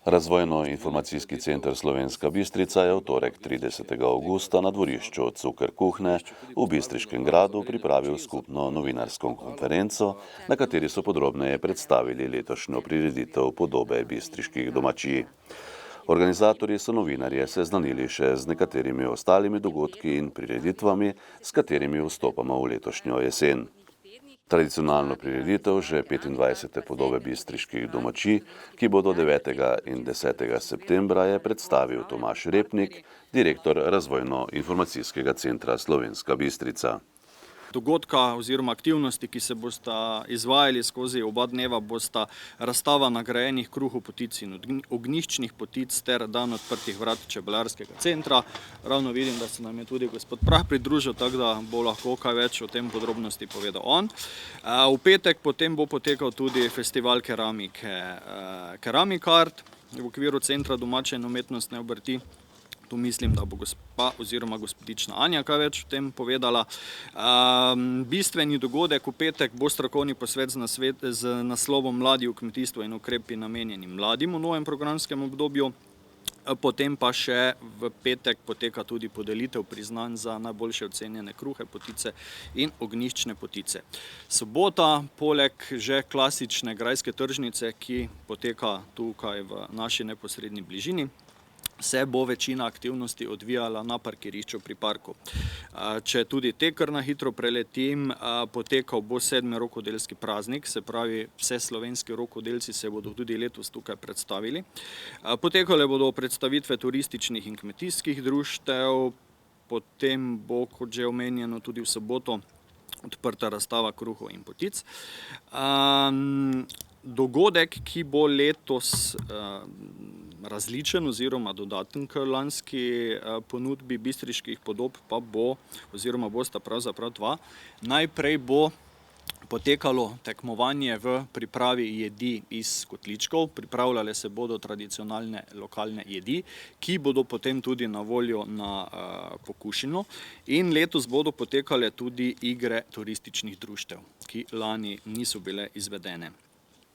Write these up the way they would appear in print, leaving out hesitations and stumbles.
Razvojno-informacijski center Slovenska Bistrica je v torek 30. avgusta na dvorišču Cukr kuhne v Bistriškem gradu pripravil skupno novinarsko konferenco, na kateri so podrobneje predstavili letošnjo prireditev Podobe bistriških domačij. Organizatorji so novinarje seznanili še z nekaterimi ostalimi dogodki in prireditvami, s katerimi vstopamo v letošnjo jesen. Tradicionalno prireditev že 25. Podobe bistriških domačij, ki bo do 9. in 10. septembra, je predstavil Tomaž Repnik, direktor Razvojno-informacijskega centra Slovenska Bistrica. Dogodka oziroma aktivnosti, ki se bosta izvajali skozi oba dneva, bosta razstava nagrajenih kruhov potic in ognjiščnih potic ter dan odprtih vrat čebelarskega centra. Ravno vidim, da se nam je tudi gospod Prah pridružil, tako da bo lahko kaj več o tem podrobnosti povedal on. V petek potem bo potekal tudi festival keramike Keramik Art v okviru Centra domače in umetnostne obrti. Tu mislim, da bo gospa oziroma gospodična Anja kaj več o tem povedala. Bistveni dogodek v petek bo strokovni posvet z naslovom Mladi v kmetijstvu in ukrepi namenjeni mladim v novem programskem obdobju. Potem pa še v petek poteka tudi podelitev priznanj za najboljše ocenjene kruhe, potice in ognjiščne potice. Sobota, poleg že klasične grajske tržnice, ki poteka tukaj v naši neposredni bližini, se bo večina aktivnosti odvijala na parkirišču pri parku. Če tudi te kar na hitro preletim, potekal bo 7. rokodelski praznik, se pravi, vse slovenski rokodelci se bodo tudi letos tukaj predstavili. Potekale bodo predstavitve turističnih in kmetijskih društev, potem bo, kot že omenjeno, tudi v soboto odprta razstava kruhov in potic. Dogodek, ki bo letos različen oziroma dodaten k lanski ponudbi bistriških podob, pa bo oziroma bosta pravzaprav dva. Najprej bo potekalo tekmovanje v pripravi jedi iz kotličkov. Pripravljale se bodo tradicionalne lokalne jedi, ki bodo potem tudi na voljo na pokušino. In letos bodo potekale tudi igre turističnih društev, ki lani niso bile izvedene.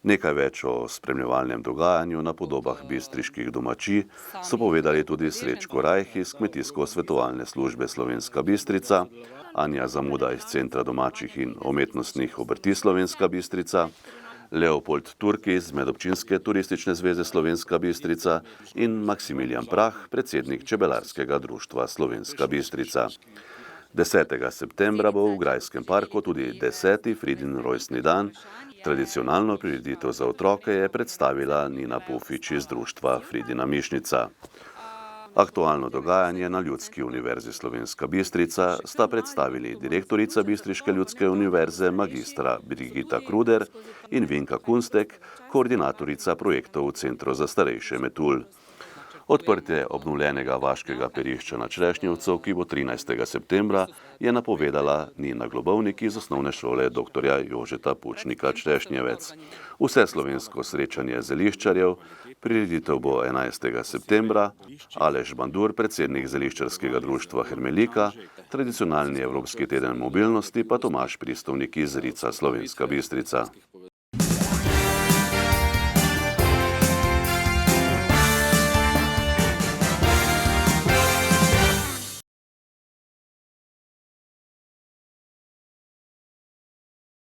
Nekaj več o spremljevalnem dogajanju na Podobah bistriških domačij so povedali tudi Srečko Rajh iz Kmetijsko-svetovalne službe Slovenska Bistrica, Anja Zamuda iz Centra domačih in umetnostnih obrti Slovenska Bistrica, Leopold Turki iz Medobčinske turistične zveze Slovenska Bistrica in Maksimilijan Prah, predsednik Čebelarskega društva Slovenska Bistrica. 10. septembra bo v Grajskem parku tudi 10. Fridin rojstni dan. Tradicionalno prireditev za otroke je predstavila Nina Pufič iz društva Fridina Mišnica. Aktualno dogajanje na Ljudski univerzi Slovenska Bistrica sta predstavili direktorica Bistriške ljudske univerze magistra Brigita Kruder in Vinka Kunstek, koordinatorica projektov v Centru za starejše Metul. Odprtje obnovljenega vaškega perišča na Črešnjevcu, ki bo 13. septembra, je napovedala Nina Globovnik iz osnovne šole dr. Jožeta Pučnika Črešnjevec. Vse slovensko srečanje zeliščarjev, prireditev bo 11. septembra, Aleš Bandur, predsednik Zeliščarskega društva Hermelika, tradicionalni Evropski teden mobilnosti pa Tomaž Pristovnik iz Rica Slovenska Bistrica.